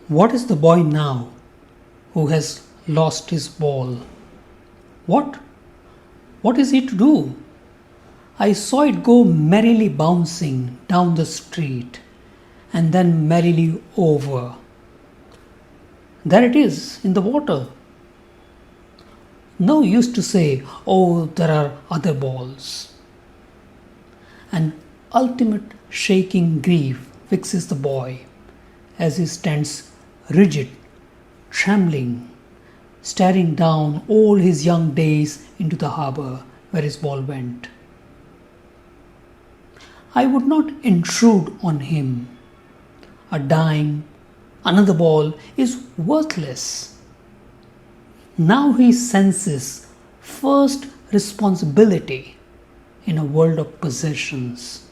What is the boy now who has lost his ball? What? What is he to do? I saw it go merrily bouncing down the street and then merrily over. There it is in the water. No use to say, oh, there are other balls. An ultimate shaking grief fixes the boy as he stands rigid, trembling, staring down all his young days into the harbour where his ball went. I would not intrude on him. A dime, another ball is worthless. Now he senses first responsibility in a world of possessions.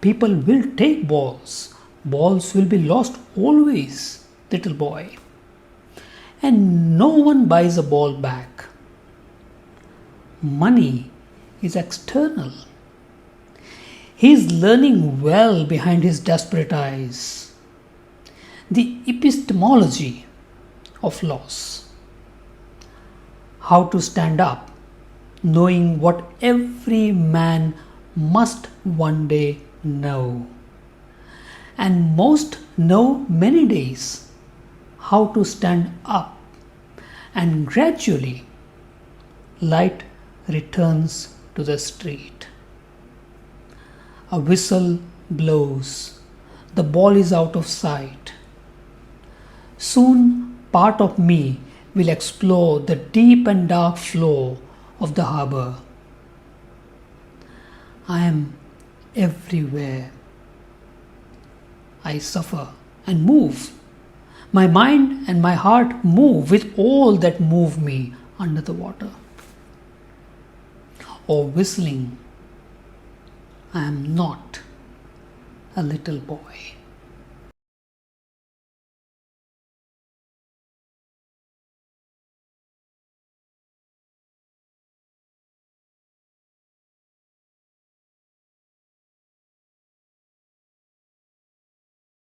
People will take balls. Balls will be lost always, little boy. And no one buys a ball back. Money is external. He is learning well behind his desperate eyes the epistemology of loss. How to stand up, knowing what every man must one day know. And most know many days how to stand up, and gradually light returns to the street. A whistle blows, the ball is out of sight. Soon part of me will explore the deep and dark flow of the harbour. I am everywhere. I suffer and move. My mind and my heart move with all that move me under the water. Or whistling, I am not a little boy.